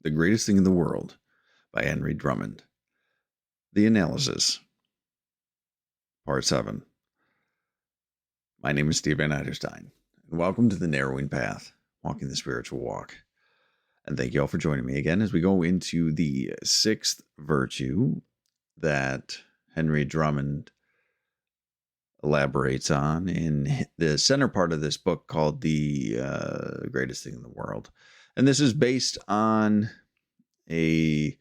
The Greatest Thing in the World by Henry Drummond. The Analysis. Part 7. My name is Steve Van Eiderstein, and welcome to The Narrowing Path, Walking the Spiritual Walk. And thank you all for joining me again as we go into the sixth virtue that Henry Drummond elaborates on in the center part of this book called The Greatest Thing in the World. And this is based on a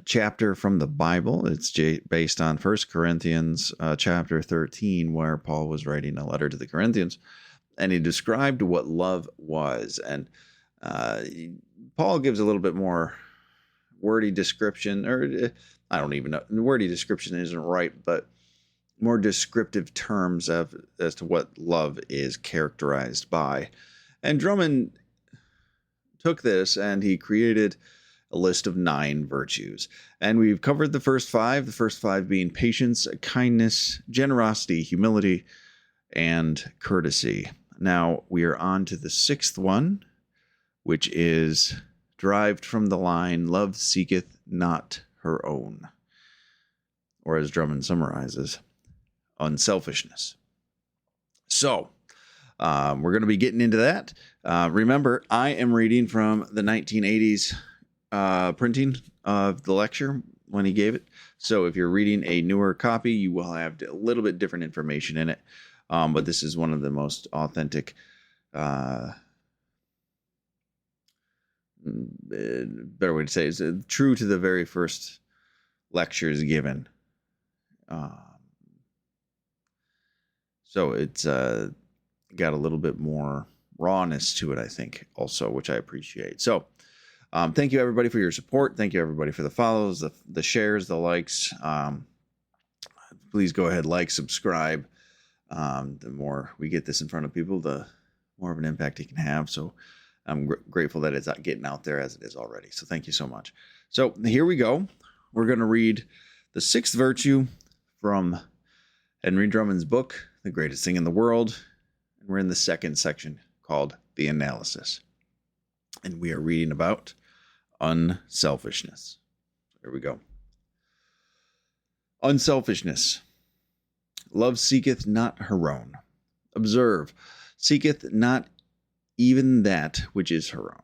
chapter from the Bible. It's based on 1 Corinthians chapter 13, where Paul was writing a letter to the Corinthians, and he described what love was. And Paul gives a little bit more wordy description, or I don't even know, wordy description isn't right, but more descriptive terms as to what love is characterized by. And Drummond took this and he created a list of 9 virtues. And we've covered the first 5 being patience, kindness, generosity, humility, and courtesy. Now we are on to the 6th one, which is derived from the line, love seeketh not her own. Or as Drummond summarizes, unselfishness. So, we're going to be getting into that. Remember, I am reading from the 1980s printing of the lecture when he gave it. So if you're reading a newer copy, you will have a little bit different information in it. But this is one of the most authentic, better way to say it, is true to the very first lectures given. So it's got a little bit more rawness to it, I think, also, which I appreciate. So thank you, everybody, for your support. Thank you, everybody, for the follows, the shares, the likes. Please go ahead, like, subscribe. The more we get this in front of people, the more of an impact it can have. So I'm grateful that it's getting out there as it is already. So thank you so much. So here we go. We're going to read the 6th virtue from Henry Drummond's book, The Greatest Thing in the World. And we're in the 2nd section called The Analysis. And we are reading about unselfishness. Here we go. Unselfishness. Love seeketh not her own. Observe, seeketh not even that which is her own.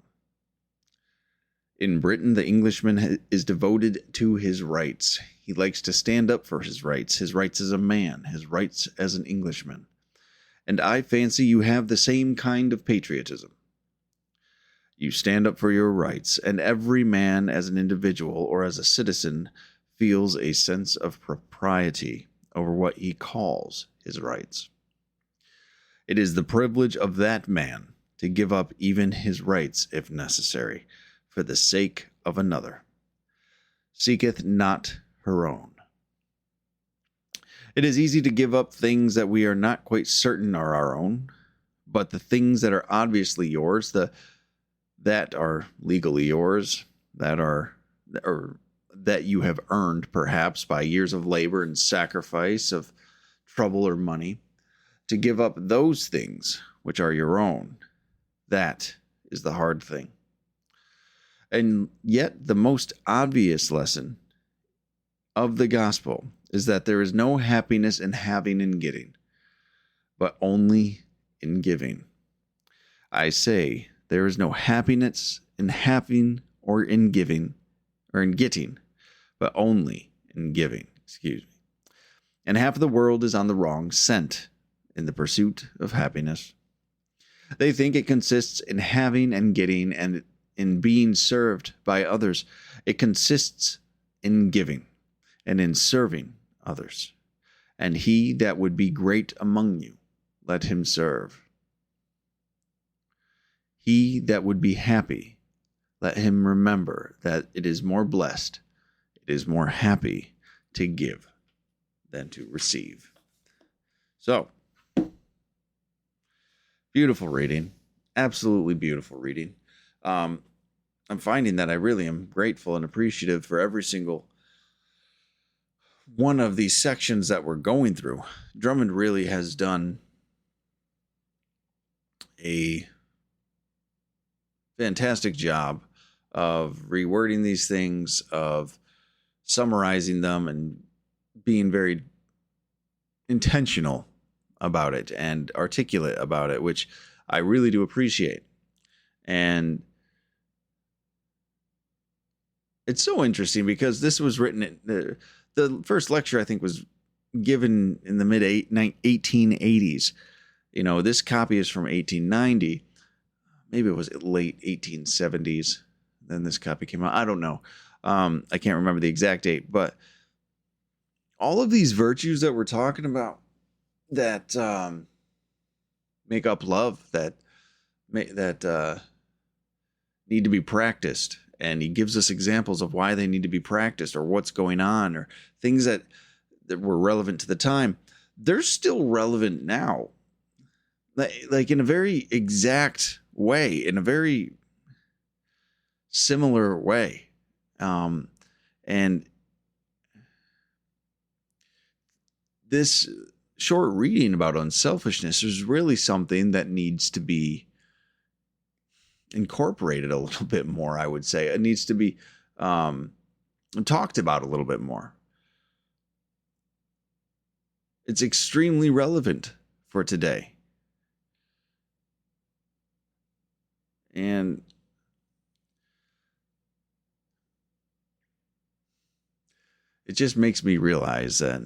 In Britain, the Englishman is devoted to his rights. He likes to stand up for his rights as a man, his rights as an Englishman. And I fancy you have the same kind of patriotism. You stand up for your rights, and every man as an individual or as a citizen feels a sense of propriety over what he calls his rights. It is the privilege of that man to give up even his rights if necessary, for the sake of another. Seeketh not her own. It is easy to give up things that we are not quite certain are our own, but the things that are obviously yours, that are legally yours, that you have earned perhaps by years of labor and sacrifice, of trouble or money, to give up those things which are your own, that is the hard thing. And yet the most obvious lesson of the gospel is that there is no happiness in having and getting, but only in giving. I say, there is no happiness in having or in giving, or in getting, but only in giving. And half of the world is on the wrong scent in the pursuit of happiness. They think it consists in having and getting and in being served by others. It consists in giving and in serving others. And he that would be great among you, let him serve. He that would be happy, let him remember that it is more blessed, it is more happy to give than to receive. So, beautiful reading. Absolutely beautiful reading. I'm finding that I really am grateful and appreciative for every single one of these sections that we're going through. Drummond really has done a fantastic job of rewording these things, of summarizing them, and being very intentional about it and articulate about it, which I really do appreciate. And it's so interesting because this was written, the first lecture I think was given in the mid 1880s. This copy is from 1890. Maybe it was late 1870s. Then this copy came out. I don't know. I can't remember the exact date, but all of these virtues that we're talking about that make up love, that need to be practiced. And he gives us examples of why they need to be practiced, or what's going on, or things that were relevant to the time. They're still relevant now, like in a very exact way, in a very similar way. And this short reading about unselfishness is really something that needs to be incorporated a little bit more, I would say. It needs to be talked about a little bit more. It's extremely relevant for today. And it just makes me realize that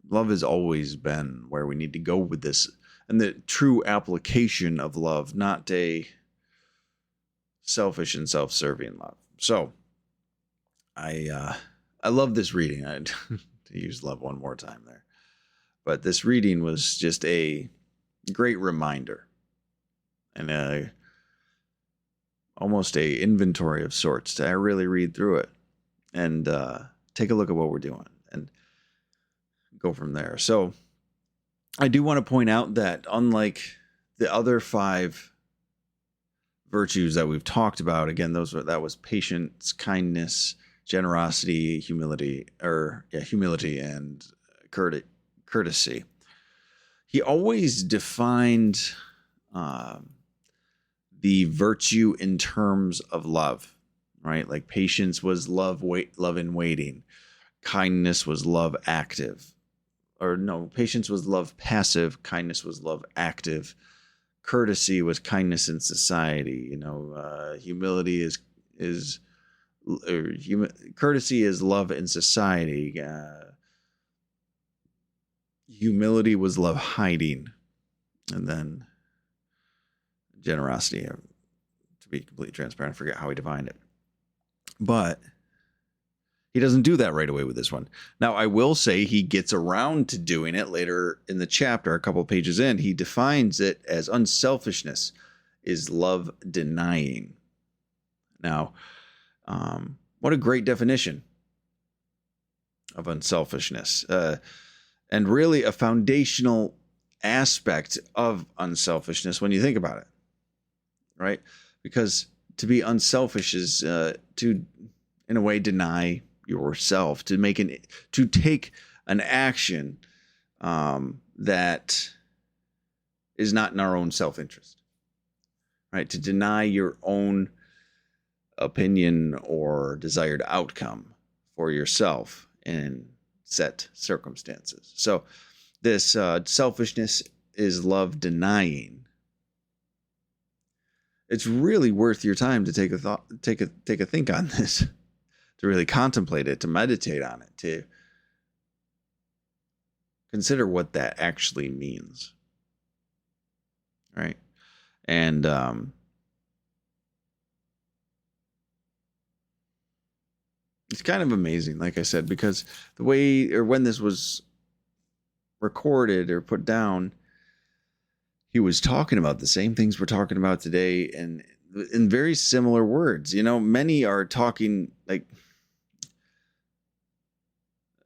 love has always been where we need to go with this, and the true application of love, not a selfish and self-serving love. So I love this reading. I to use love one more time there. But this reading was just a great reminder, and almost a inventory of sorts to really read through it and take a look at what we're doing and go from there. So I do want to point out that unlike the other 5 virtues that we've talked about, again, that was patience, kindness, generosity, humility, and courtesy. He always defined the virtue in terms of love, right? Like patience was love in waiting. Kindness was love active. Or no, patience was love passive. Kindness was love active. Courtesy was kindness in society. Humility courtesy is love in society. Humility was love hiding. And then generosity, to be completely transparent, I forget how he defined it. But he doesn't do that right away with this one. Now, I will say he gets around to doing it later in the chapter, a couple of pages in. He defines it as unselfishness is love denying. Now, what a great definition of unselfishness. And really a foundational aspect of unselfishness when you think about it, right? Because to be unselfish is to, in a way, deny yourself, to take an action that is not in our own self-interest, right? To deny your own opinion or desired outcome for yourself in set circumstances. So this selfishness is love denying. It's really worth your time to take a think on this, to really contemplate it, to meditate on it, to consider what that actually means. Right? And it's kind of amazing, like I said, because the way, or when this was recorded or put down, he was talking about the same things we're talking about today, and in very similar words. Many are talking like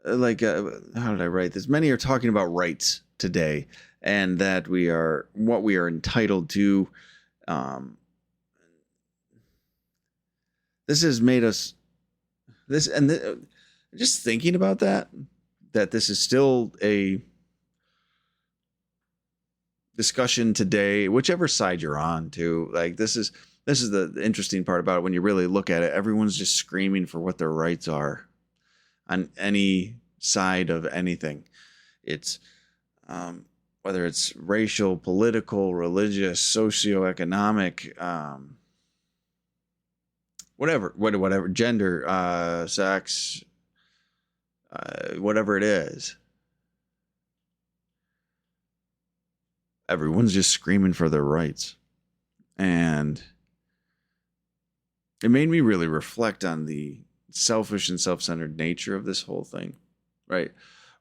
how did I write this? Many are talking about rights today, and that what we are entitled to. This has made us just thinking about that this is still a discussion today, whichever side you're on, to like, this is This is the interesting part about it. When you really look at it, everyone's just screaming for what their rights are on any side of anything. It's whether it's racial, political, religious, socioeconomic, whatever, gender, sex, whatever it is. Everyone's just screaming for their rights. And it made me really reflect on the selfish and self-centered nature of this whole thing, right?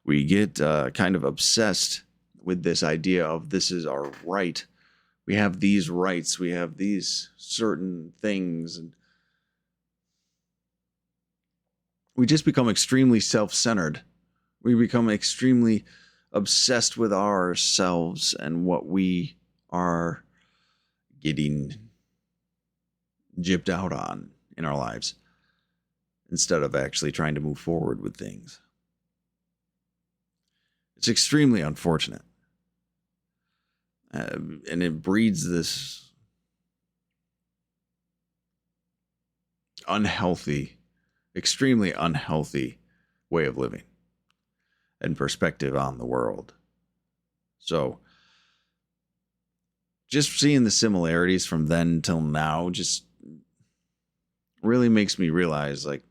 We get kind of obsessed with this idea of this is our right. We have these rights. We have these certain things. And we just become extremely self-centered. We become extremely obsessed with ourselves and what we are getting gypped out on in our lives instead of actually trying to move forward with things. It's extremely unfortunate. And it breeds this unhealthy, extremely unhealthy way of living and perspective on the world. So just seeing the similarities from then till now just really makes me realize, like,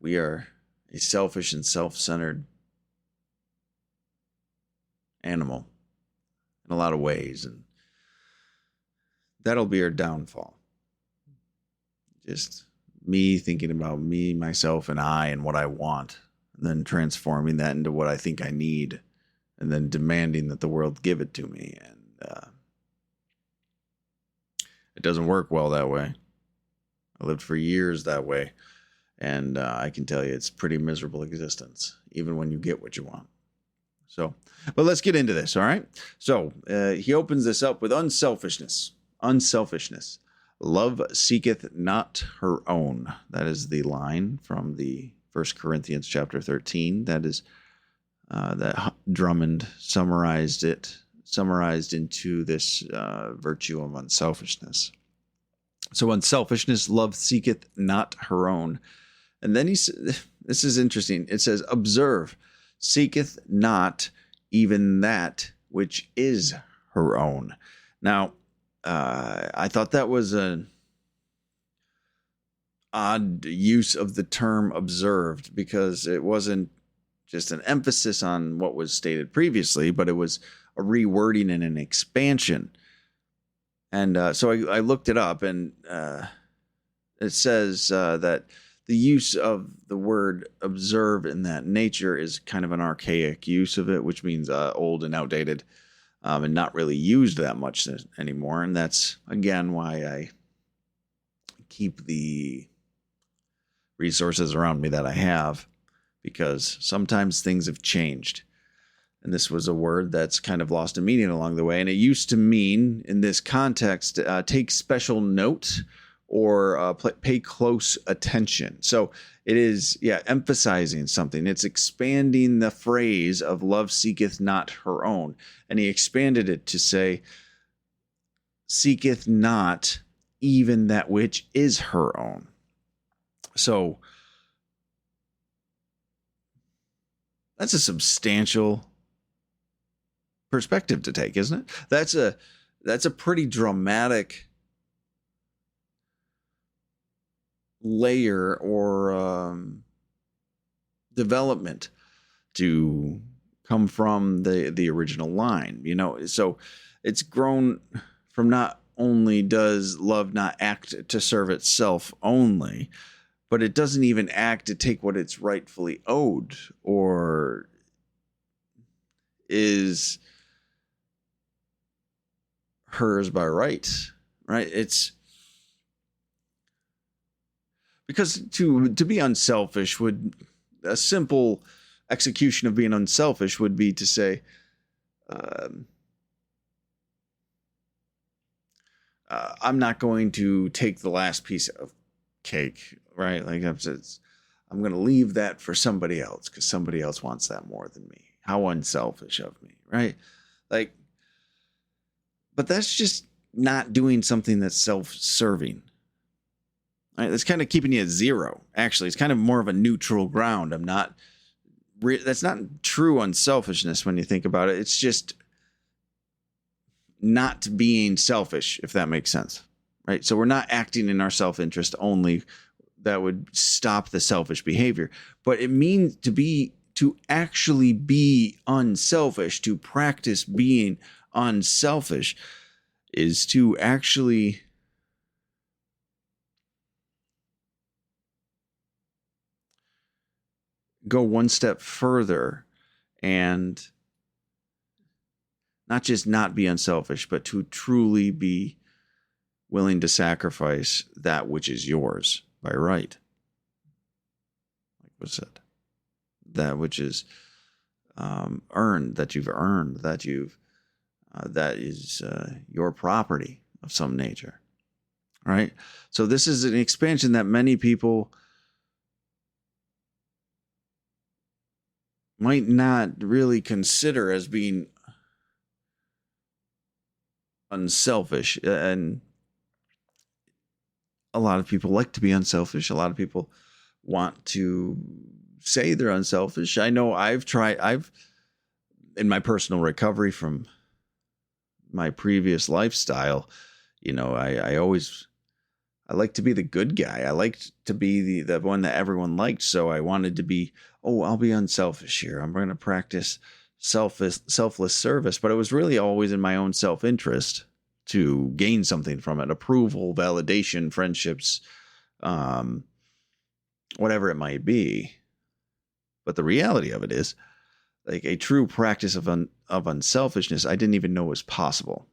we are a selfish and self-centered animal in a lot of ways, and that'll be our downfall. Just me thinking about me, myself, and I, and what I want, and then transforming that into what I think I need, and then demanding that the world give it to me. And it doesn't work well that way. I lived for years that way, and I can tell you it's a pretty miserable existence, even when you get what you want. So, but let's get into this, all right? So, he opens this up with unselfishness. Unselfishness. Love seeketh not her own. That is the line from the 1 Corinthians chapter 13. That is that Drummond summarized into this virtue of unselfishness. So unselfishness, love seeketh not her own. And then this is interesting. It says, observe, seeketh not even that which is her own. Now, I thought that was an odd use of the term observed, because it wasn't just an emphasis on what was stated previously, but it was a rewording and an expansion. And so I looked it up, and it says that the use of the word observe in that nature is kind of an archaic use of it, which means old and outdated, and not really used that much anymore. And that's, again, why I keep the resources around me that I have, because sometimes things have changed. And this was a word that's kind of lost a meaning along the way. And it used to mean, in this context, take special note or pay close attention. So it is, emphasizing something. It's expanding the phrase of love seeketh not her own. And he expanded it to say, seeketh not even that which is her own. So that's a substantial perspective to take, isn't it? That's a pretty dramatic layer or development to come from the original line, so it's grown from not only does love not act to serve itself only, but it doesn't even act to take what it's rightfully owed or is hers by right? It's because to be unselfish a simple execution of being unselfish would be to say, I'm not going to take the last piece of cake, right? Like I'm going to leave that for somebody else because somebody else wants that more than me. How unselfish of me, right? Like, but that's just not doing something that's self-serving. Right? That's kind of keeping you at zero. Actually, it's kind of more of a neutral ground. That's not true unselfishness when you think about it. It's just not being selfish, if that makes sense. Right? So we're not acting in our self-interest only. That would stop the selfish behavior. But it means to actually be unselfish, to practice being unselfish, is to actually go one step further and not just not be unselfish, but to truly be willing to sacrifice that which is yours by right. Like was said, that which is earned, that is your property of some nature. Right? So this is an expansion that many people might not really consider as being unselfish. And a lot of people like to be unselfish. A lot of people want to say they're unselfish. I know I've in my personal recovery from my previous lifestyle, I like to be the good guy. I liked to be the one that everyone liked. So I wanted to be, I'll be unselfish here. I'm going to practice selfless service. But it was really always in my own self-interest to gain something from it: approval, validation, friendships, whatever it might be. But the reality of it is, like, a true practice of unselfishness, I didn't even know was possible.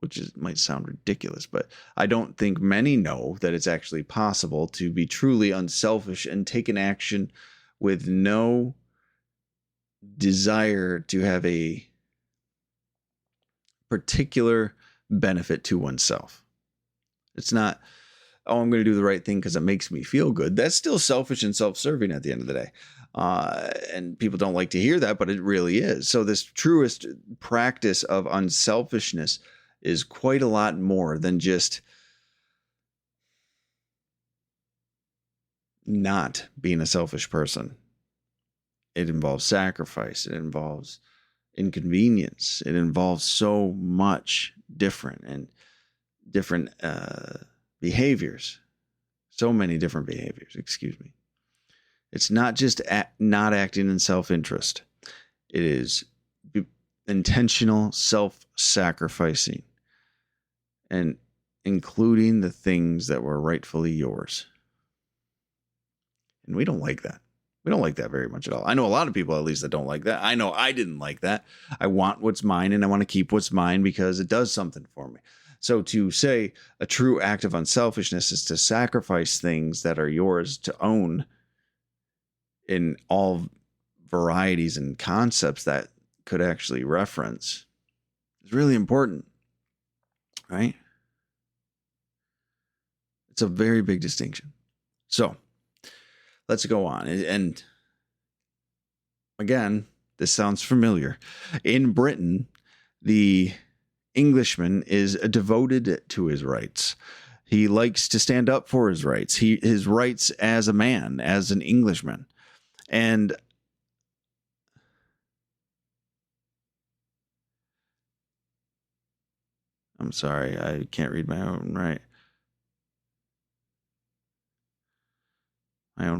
Which might sound ridiculous, but I don't think many know that it's actually possible to be truly unselfish and take an action with no desire to have a particular benefit to oneself. It's not, I'm going to do the right thing because it makes me feel good. That's still selfish and self-serving at the end of the day. And people don't like to hear that, but it really is. So this truest practice of unselfishness is quite a lot more than just not being a selfish person. It involves sacrifice. It involves inconvenience. It involves so much different behaviors. So many different behaviors, excuse me. It's not just not acting in self-interest. It is intentional self-sacrificing and including the things that were rightfully yours. And we don't like that. We don't like that very much at all. I know a lot of people, at least, that don't like that. I know I didn't like that. I want what's mine, and I want to keep what's mine because it does something for me. So to say a true act of unselfishness is to sacrifice things that are yours to own in all varieties and concepts that could actually reference is really important, right? It's a very big distinction. So let's go on. And again, this sounds familiar. In Britain, the Englishman is devoted to his rights. He likes to stand up for his rights. His rights as a man, as an Englishman. And I'm sorry, I can't read my own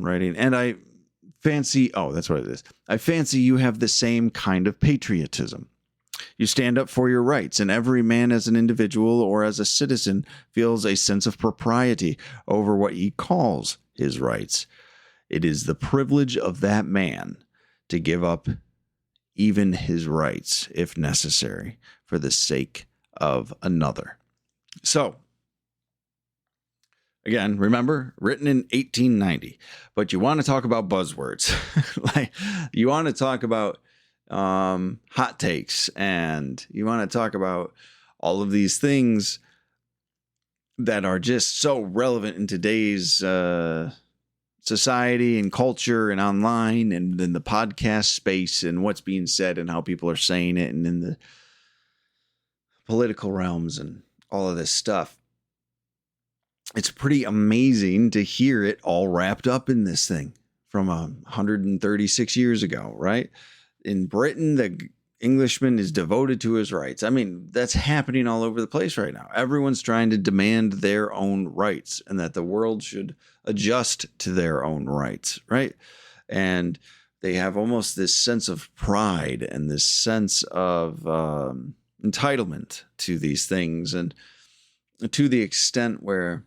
writing. And I fancy, that's what it is. I fancy you have the same kind of patriotism. You stand up for your rights, and every man as an individual or as a citizen feels a sense of propriety over what he calls his rights. It is the privilege of that man to give up even his rights, if necessary, for the sake of another. So, again, remember, written in 1890. But you want to talk about buzzwords. Like, you want to talk about hot takes, and you want to talk about all of these things that are just so relevant in today's society and culture and online and in the podcast space and what's being said and how people are saying it, and in the political realms and all of this stuff. It's pretty amazing to hear it all wrapped up in this thing from 136 years ago, right? In Britain, the Englishman is devoted to his rights. I mean, that's happening all over the place right now. Everyone's trying to demand their own rights and that the world should adjust to their own rights, right? And they have almost this sense of pride and this sense of entitlement to these things. And to the extent where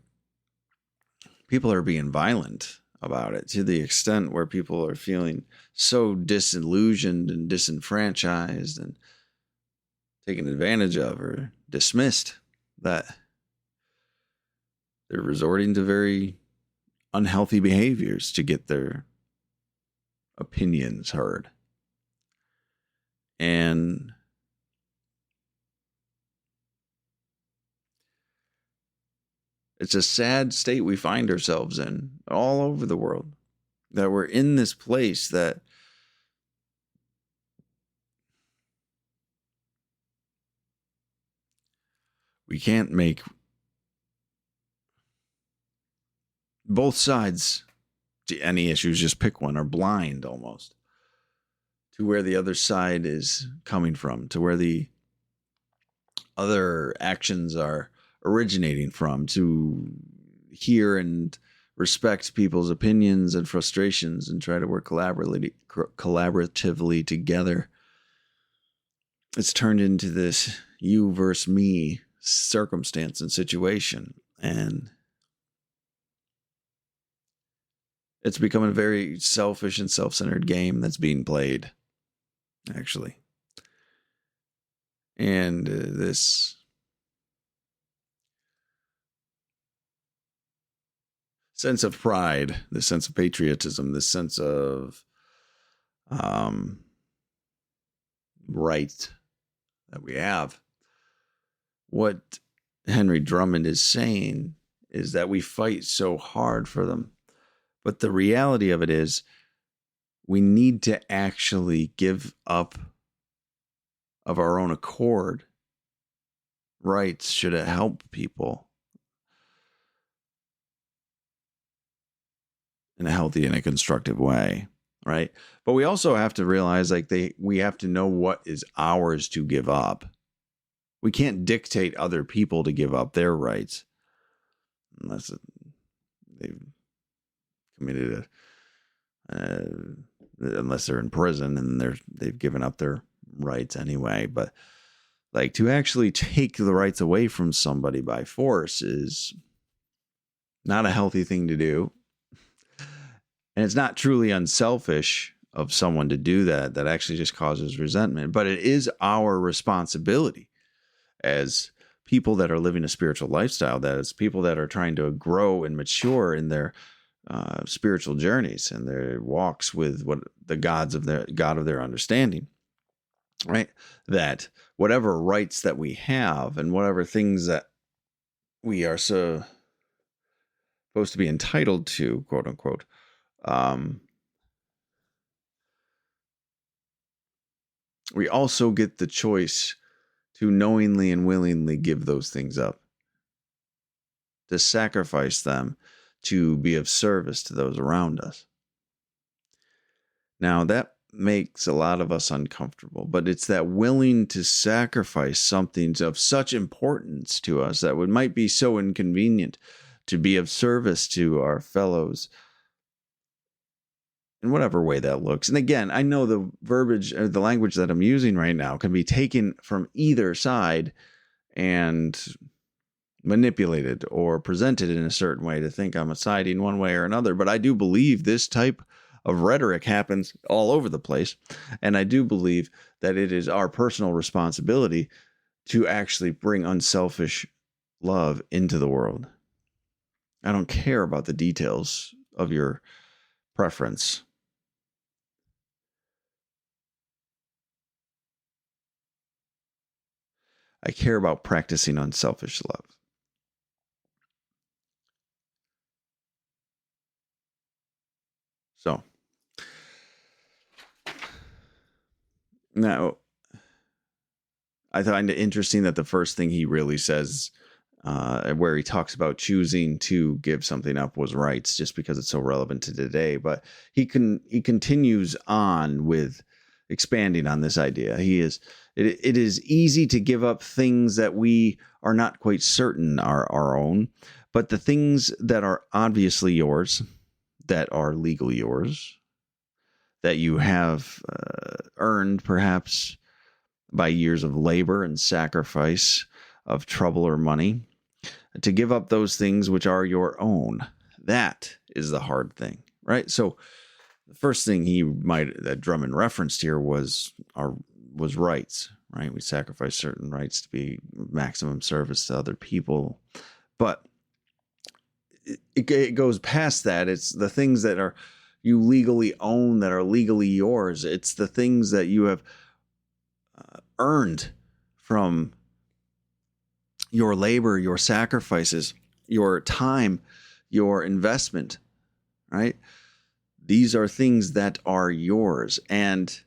people are being violent about it, to the extent where people are feeling so disillusioned and disenfranchised and taken advantage of or dismissed, that they're resorting to very unhealthy behaviors to get their opinions heard. And it's a sad state we find ourselves in all over the world, that we're in this place that we can't make both sides to any issues, just pick one, are blind almost to where the other side is coming from, to where the other actions are originating from, to hear and respect people's opinions and frustrations and try to work collaboratively together. It's turned into this you versus me circumstance and situation, and it's become a very selfish and self-centered game that's being played, actually. And this sense of pride, this sense of patriotism, this sense of right that we have. What Henry Drummond is saying is that we fight so hard for them. But the reality of it is we need to actually give up of our own accord rights should it help people in a healthy and a constructive way, right? But we also have to realize we have to know what is ours to give up. We can't dictate other people to give up their rights unless they've committed unless they're in prison and they've given up their rights anyway. But like, to actually take the rights away from somebody by force is not a healthy thing to do. And it's not truly unselfish of someone to do that. That actually just causes resentment. But it is our responsibility as people that are living a spiritual lifestyle, that is people that are trying to grow and mature in their spiritual journeys and their walks with what the God of their understanding, right? That whatever rights that we have and whatever things that we are supposed to be entitled to, quote unquote, we also get the choice to knowingly and willingly give those things up, to sacrifice them, to be of service to those around us. Now, that makes a lot of us uncomfortable, but it's that willing to sacrifice something of such importance to us that might be so inconvenient, to be of service to our fellows in whatever way that looks. And again, I know the verbiage or the language that I'm using right now can be taken from either side and manipulated or presented in a certain way to think I'm siding one way or another. But I do believe this type of rhetoric happens all over the place. And I do believe that it is our personal responsibility to actually bring unselfish love into the world. I don't care about the details of your preference. I care about practicing unselfish love. So, now, I find it interesting that the first thing he really says, where he talks about choosing to give something up, was rights, just because it's so relevant to today. But he continues on with expanding on this idea. It is easy to give up things that we are not quite certain are our own, but the things that are obviously yours, that are legally yours, that you have earned perhaps by years of labor and sacrifice of trouble or money, to give up those things which are your own. That is the hard thing, right? So the first thing that Drummond referenced here was rights, right? We sacrifice certain rights to be maximum service to other people. But it goes past that. It's the things that are you legally own, that are legally yours. It's the things that you have earned from your labor, your sacrifices, your time, your investment, right? These are things that are yours. And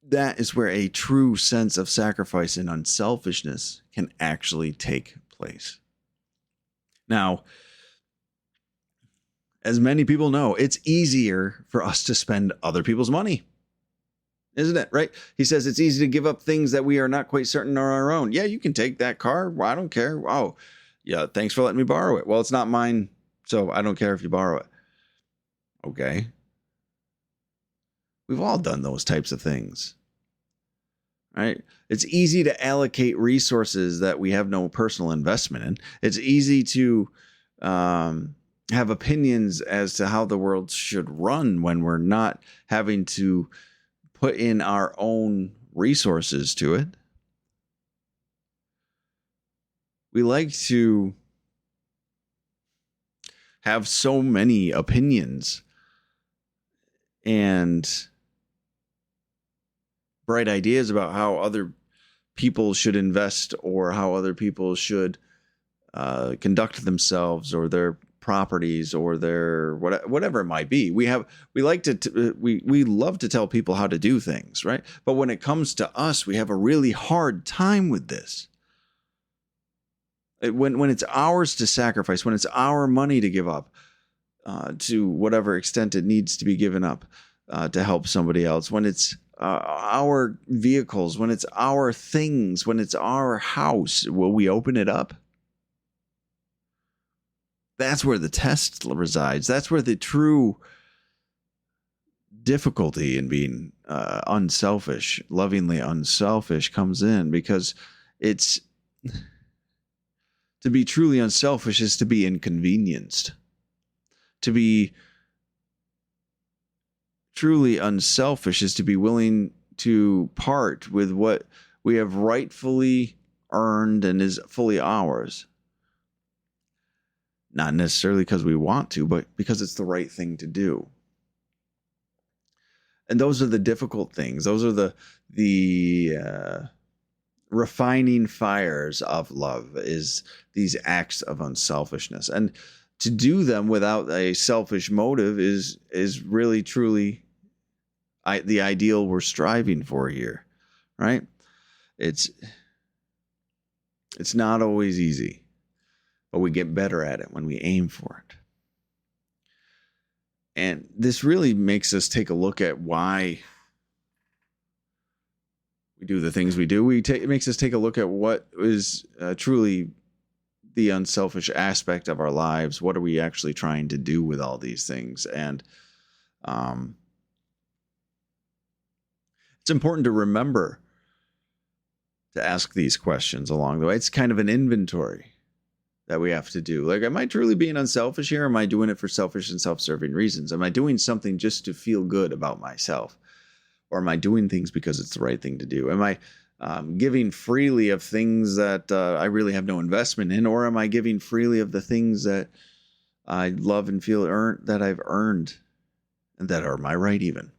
that is where a true sense of sacrifice and unselfishness can actually take place. Now, as many people know, it's easier for us to spend other people's money, isn't it? Right? He says it's easy to give up things that we are not quite certain are our own. Yeah, you can take that car. Well, I don't care. Oh, yeah, thanks for letting me borrow it. Well, it's not mine, so I don't care if you borrow it. Okay. We've all done those types of things, right? It's easy to allocate resources that we have no personal investment in. It's easy to have opinions as to how the world should run when we're not having to put in our own resources to it. We like to have so many opinions and bright ideas about how other people should invest or how other people should conduct themselves or their properties or their whatever it might be. We love to tell people how to do things, right? But when it comes to us, we have a really hard time with this. When it's ours to sacrifice, when it's our money to give up to whatever extent it needs to be given up to help somebody else, when it's our vehicles, when it's our things, when it's our house, will we open it up? That's where the test resides. That's where the true difficulty in being unselfish, lovingly unselfish, comes in, because it's to be truly unselfish is to be inconvenienced. To be truly unselfish is to be willing to part with what we have rightfully earned and is fully ours. Not necessarily because we want to, but because it's the right thing to do. And those are the difficult things. Those are the refining fires of love, is these acts of unselfishness. And to do them without a selfish motive is really truly the ideal we're striving for here, right? It's not always easy, but we get better at it when we aim for it. And this really makes us take a look at why we do the things we do. It makes us take a look at what is truly the unselfish aspect of our lives. What are we actually trying to do with all these things? And it's important to remember to ask these questions along the way. It's kind of an inventory that we have to do. Like, am I truly being unselfish here? Or am I doing it for selfish and self-serving reasons? Am I doing something just to feel good about myself? Or am I doing things because it's the right thing to do? Am I giving freely of things that I really have no investment in? Or am I giving freely of the things that I love and feel that I've earned and that are my right even?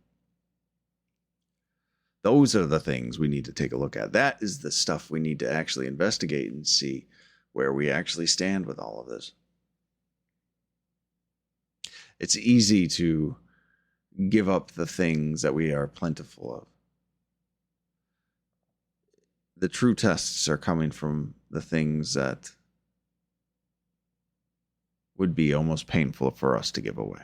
Those are the things we need to take a look at. That is the stuff we need to actually investigate and see where we actually stand with all of this. It's easy to give up the things that we are plentiful of. the true tests are coming from the things that would be almost painful for us to give away.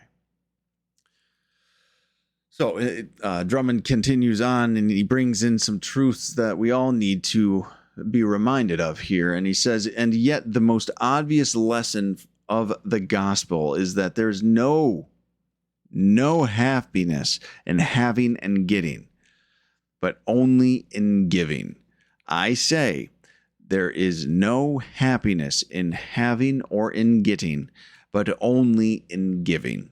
So Drummond continues on, and he brings in some truths that we all need to be reminded of here. And he says, and yet the most obvious lesson of the gospel is that there's no happiness in having and getting, but only in giving. I say, there is no happiness in having or in getting, but only in giving.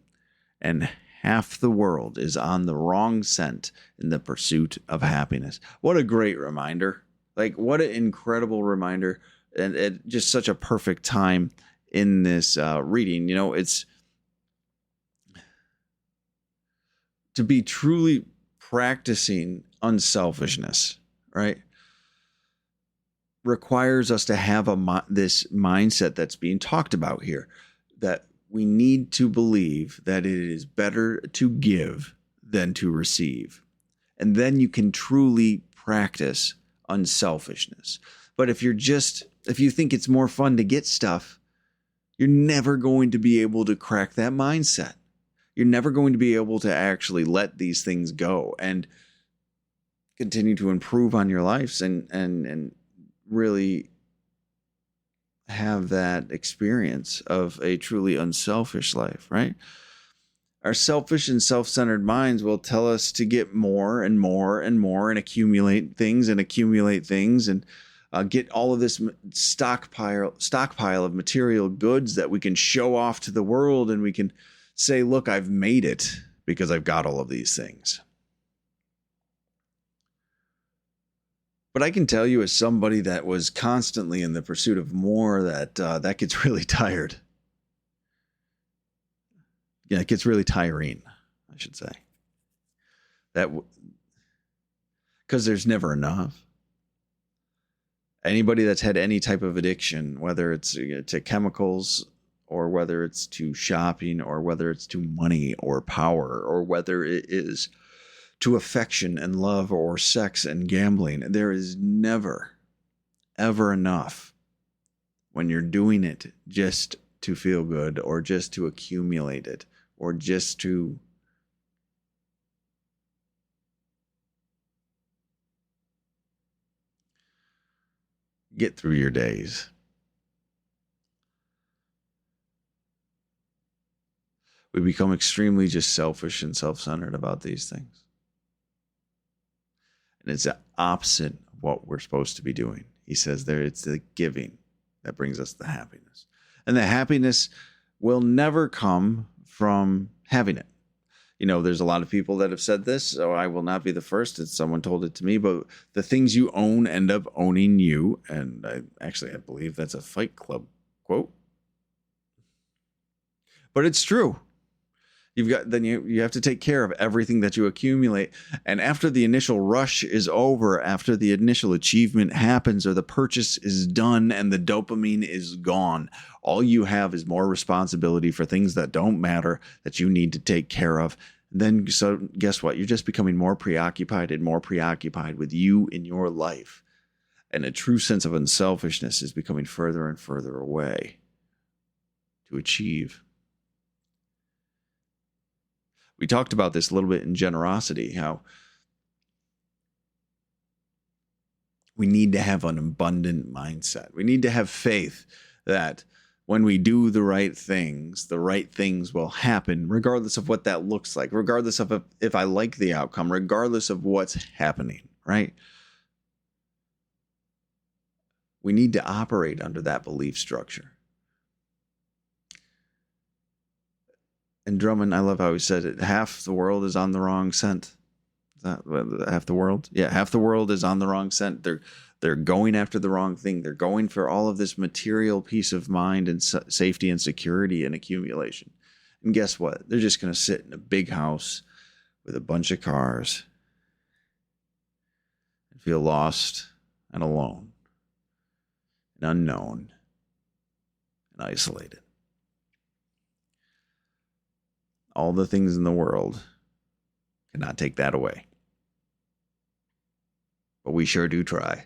And half the world is on the wrong scent in the pursuit of happiness. What a great reminder. Like, what an incredible reminder. And at just such a perfect time in this reading. You know, it's to be truly practicing unselfishness, right? Requires us to have this mindset that's being talked about here, that we need to believe that it is better to give than to receive. And then you can truly practice unselfishness. But if you think it's more fun to get stuff, you're never going to be able to crack that mindset. You're never going to be able to actually let these things go and continue to improve on your lives and really have that experience of a truly unselfish life, right? Our selfish and self-centered minds will tell us to get more and more and more and accumulate things and get all of this stockpile of material goods that we can show off to the world, and we can say, look, I've made it because I've got all of these things. But I can tell you, as somebody that was constantly in the pursuit of more, that gets really tired. Yeah, it gets really tiring, I should say. Because there's never enough. Anybody that's had any type of addiction, whether it's to chemicals or whether it's to shopping or whether it's to money or power or whether it is to affection and love or sex and gambling, there is never, ever enough when you're doing it just to feel good or just to accumulate it or just to get through your days. We become extremely just selfish and self-centered about these things. And it's the opposite of what we're supposed to be doing. He says there, it's the giving that brings us the happiness. And the happiness will never come from having it. You know, there's a lot of people that have said this, so I will not be the first. It's someone told it to me, but the things you own end up owning you. And I believe that's a Fight Club quote. But it's true. You have to take care of everything that you accumulate. And after the initial rush is over, after the initial achievement happens or the purchase is done and the dopamine is gone, all you have is more responsibility for things that don't matter that you need to take care of. Then, so guess what? You're just becoming more preoccupied with you in your life. And a true sense of unselfishness is becoming further and further away to achieve. We talked about this a little bit in generosity, how we need to have an abundant mindset. We need to have faith that when we do the right things will happen, regardless of what that looks like, regardless of if I like the outcome, regardless of what's happening, right? We need to operate under that belief structure. And Drummond, I love how he said it. Half the world is on the wrong scent. Is that half the world? Yeah, half the world is on the wrong scent. They're going after the wrong thing. They're going for all of this material peace of mind and safety and security and accumulation. And guess what? They're just going to sit in a big house with a bunch of cars and feel lost and alone and unknown and isolated. All the things in the world cannot take that away. But we sure do try.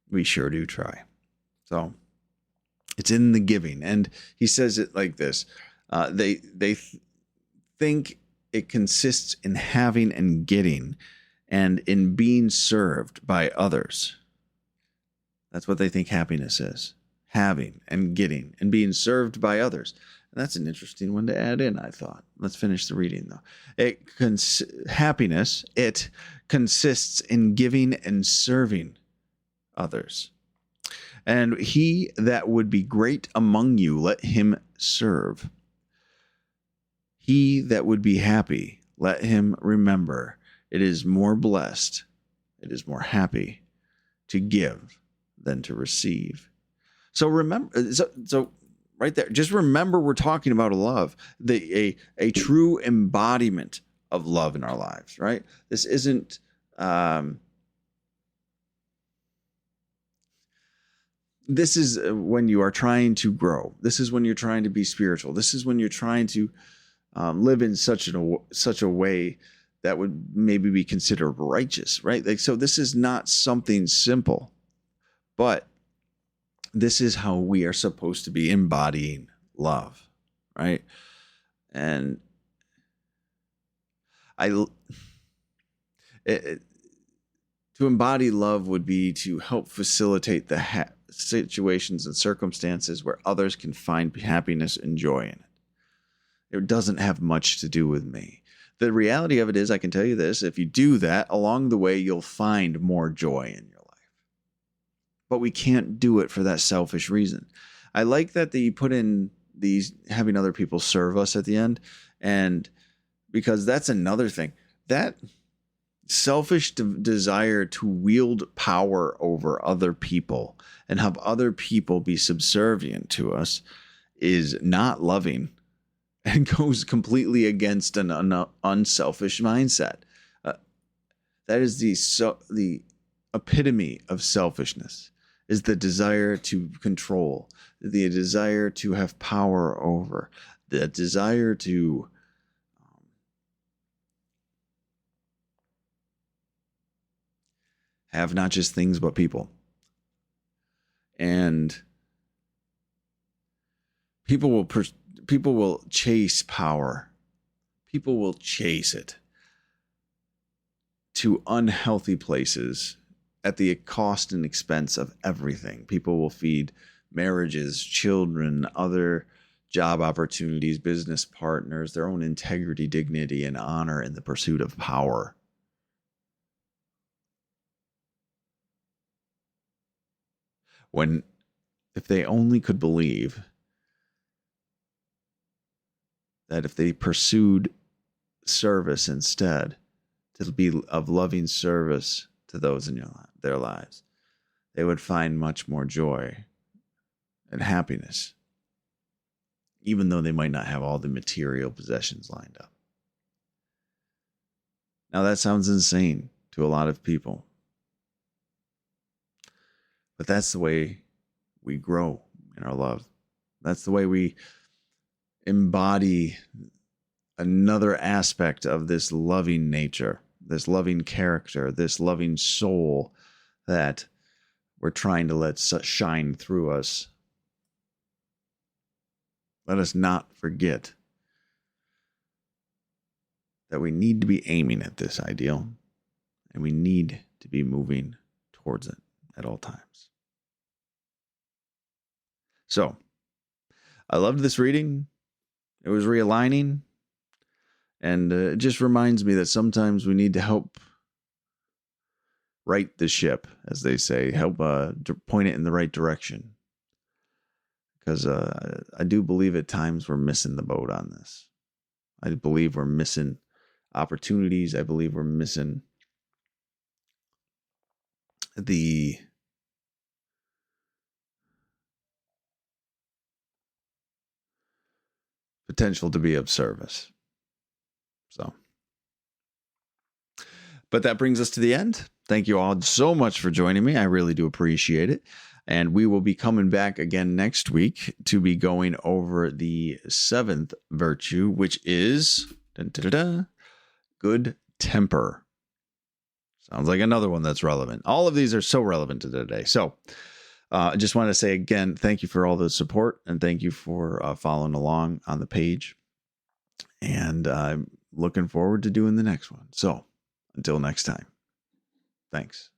We sure do try. So it's in the giving. And he says it like this. They think it consists in having and getting and in being served by others. That's what they think happiness is. Having and getting and being served by others. And that's an interesting one to add in, I thought. Let's finish the reading, though. Happiness, it consists in giving and serving others. And he that would be great among you, let him serve. He that would be happy, let him remember it is more blessed, it is more happy to give than to receive. So remember, so right there, just remember we're talking about a love, a true embodiment of love in our lives, right? This isn't this is when you are trying to grow. This is when you're trying to be spiritual. This is when you're trying to live in such a way that would maybe be considered righteous, right? Like, so this is not something simple, but this is how we are supposed to be embodying love, right? And to embody love would be to help facilitate the situations and circumstances where others can find happiness and joy in it. It doesn't have much to do with me. The reality of it is, I can tell you this, if you do that, along the way, you'll find more joy in your life. But we can't do it for that selfish reason. I like that you put in these having other people serve us at the end, and because that's another thing. That selfish desire to wield power over other people and have other people be subservient to us is not loving and goes completely against an unselfish mindset. That is the epitome of selfishness, is the desire to control, the desire to have power over, the desire to have not just things but people. And people will chase power. People will chase it to unhealthy places at the cost and expense of everything. People will feed marriages, children, other job opportunities, business partners, their own integrity, dignity, and honor in the pursuit of power. If they only could believe that if they pursued service instead, to be of loving service to those in their lives, they would find much more joy and happiness, even though they might not have all the material possessions lined up. Now, that sounds insane to a lot of people, but that's the way we grow in our love. That's the way we embody another aspect of this loving nature, this loving character, this loving soul that we're trying to let shine through us. Let us not forget that we need to be aiming at this ideal, and we need to be moving towards it at all times. So, I loved this reading. It was realigning, and it just reminds me that sometimes we need to help right the ship, as they say, help point it in the right direction. Because I do believe at times we're missing the boat on this. I believe we're missing opportunities. I believe we're missing the potential to be of service. So, but that brings us to the end. Thank you all so much for joining me. I really do appreciate it. And we will be coming back again next week to be going over the 7th virtue, which is good temper. Sounds like another one that's relevant. All of these are so relevant to today. So I just want to say again, thank you for all the support, and thank you for following along on the page. And I'm looking forward to doing the next one. So until next time, thanks.